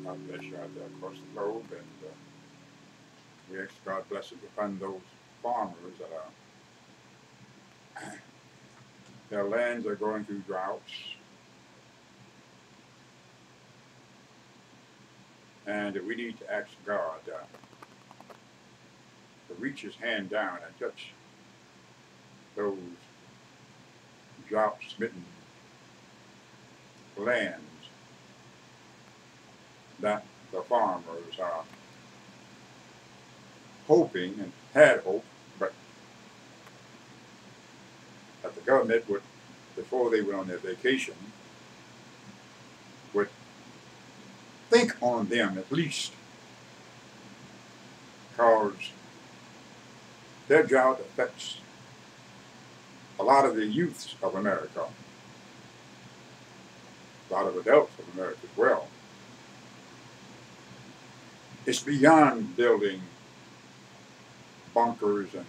God bless you out there across the globe, and we ask God blessings upon those farmers that are their lands are going through droughts, and we need to ask God to reach His hand down and touch those drought-smitten lands that the farmers are hoping and had hoped, but that the government would, before they went on their vacation, would think on them at least, because their drought affects a lot of the youths of America, a lot of adults of America as well. It's beyond building bunkers and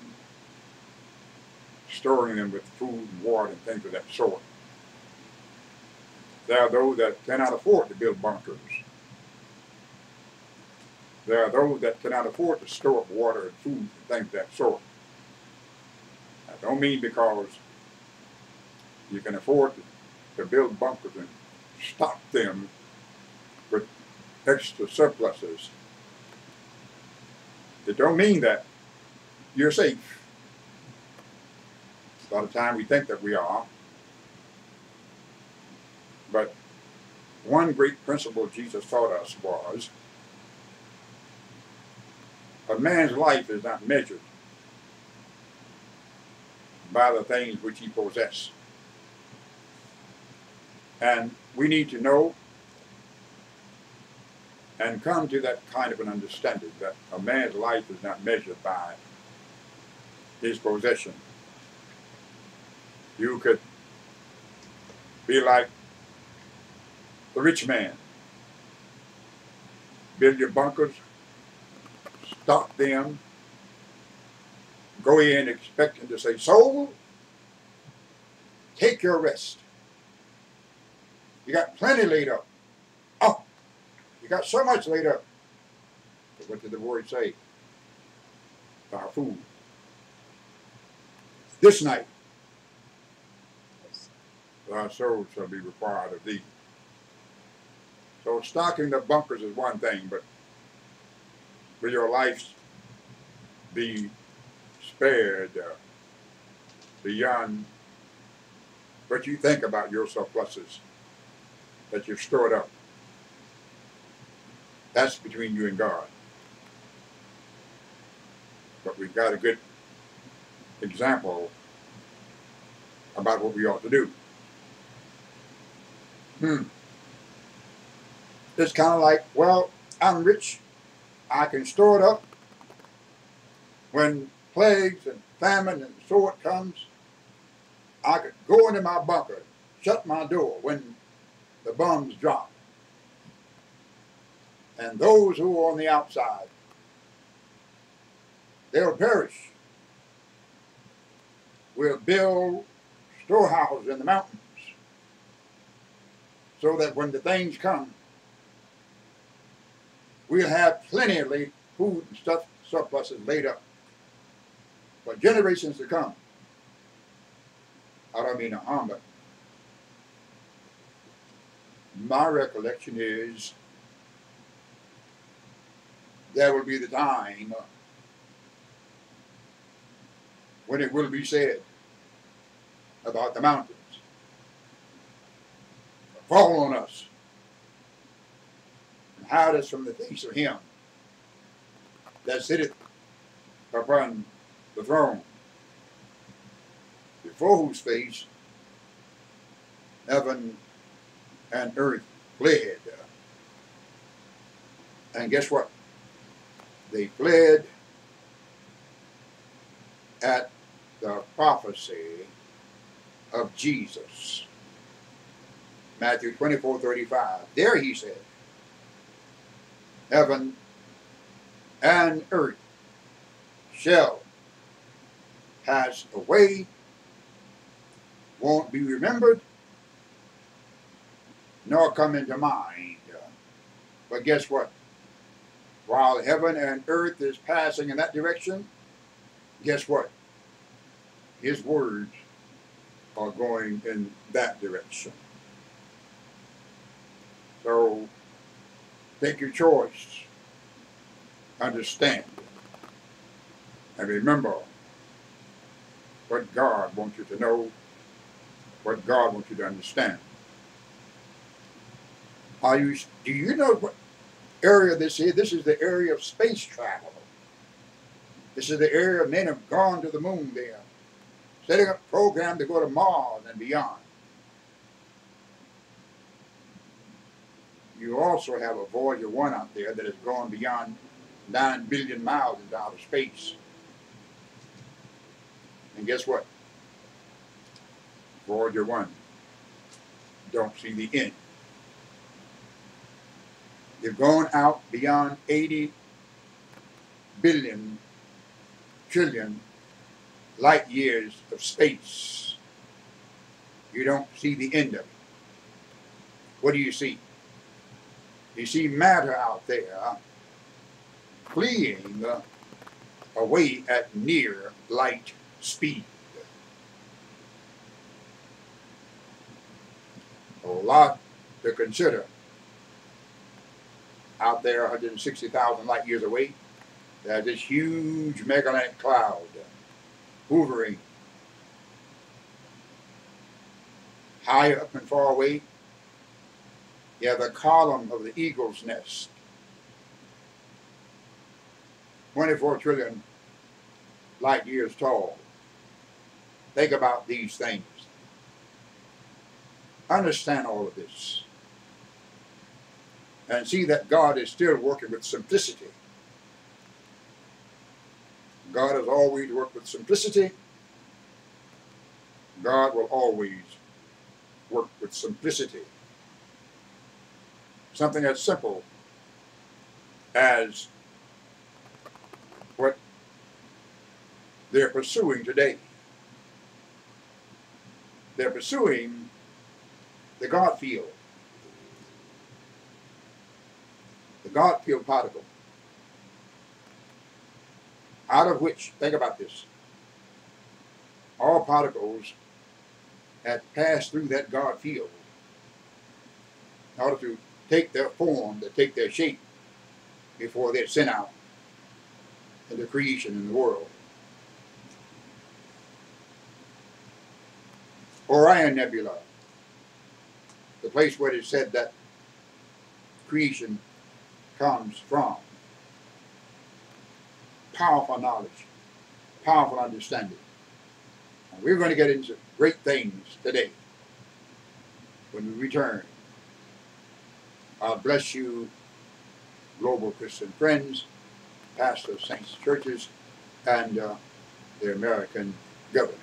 storing them with food and water and things of that sort. There are those that cannot afford to build bunkers. There are those that cannot afford to store up water and food and things of that sort. I don't mean because you can afford to build bunkers and stock them with extra surpluses. It don't mean that you're safe. A lot of time we think that we are. But one great principle Jesus taught us was a man's life is not measured by the things which he possesses. And we need to know and come to that kind of an understanding that a man's life is not measured by his possession. You could be like the rich man. Build your bunkers, stock them, go in expecting to say, soul, take your rest. You got plenty laid up. Oh, you got so much laid up. But what did the word say? Our food. This night, thy soul shall be required of thee. So stocking the bunkers is one thing, but will your life be spared beyond what you think about your surpluses that you've stored up? That's between you and God. But we've got a good example about what we ought to do. It's kind of like, well, I'm rich. I can store it up. When plagues and famine and sword comes, I could go into my bunker, shut my door when the bombs drop. And those who are on the outside, they'll perish. We'll build storehouses in the mountains so that when the things come, we'll have plenty of food and stuff, surpluses laid up for generations to come. I don't mean to harm, but my recollection is there will be the time when it will be said about the mountains, fall on us and hide us from the face of him that sitteth upon the throne, before whose face heaven and earth fled. And guess what? They fled at the prophecy of Jesus. Matthew 24:35. There he said, heaven and earth shall pass away, won't be remembered, nor come into mind. But guess what? While heaven and earth is passing in that direction, guess what? His words are going in that direction. So take your choice, understand, and remember what God wants you to know, what God wants you to understand. Do you know what area this is? This is the area of space travel. This is the area men have gone to the moon there, setting up a program to go to Mars and beyond. You also have a Voyager 1 out there that has gone beyond 9 billion miles into outer space. And guess what? Voyager 1 don't see the end. They've gone out beyond 80 billion trillion light years of space. You don't see the end of it. What do you see? You see matter out there fleeing away at near light speed. A lot to consider. Out there 160,000 light years away, there's this huge megalith cloud hovering. Higher up and far away, you have the column of the eagle's nest. 24 trillion light years tall. Think about these things. Understand all of this. And see that God is still working with simplicity. God has always worked with simplicity. God will always work with simplicity. Something as simple as what they're pursuing today. They're pursuing the God field. The God field particle, out of which, think about this, all particles had passed through that God field in order to take their form, to take their shape before they're sent out into creation in the world. Orion Nebula, the place where it is said that creation comes from. Powerful knowledge, powerful understanding. And we're going to get into great things today when we return. God bless you, global Christian friends, pastors, saints, churches, and the American government.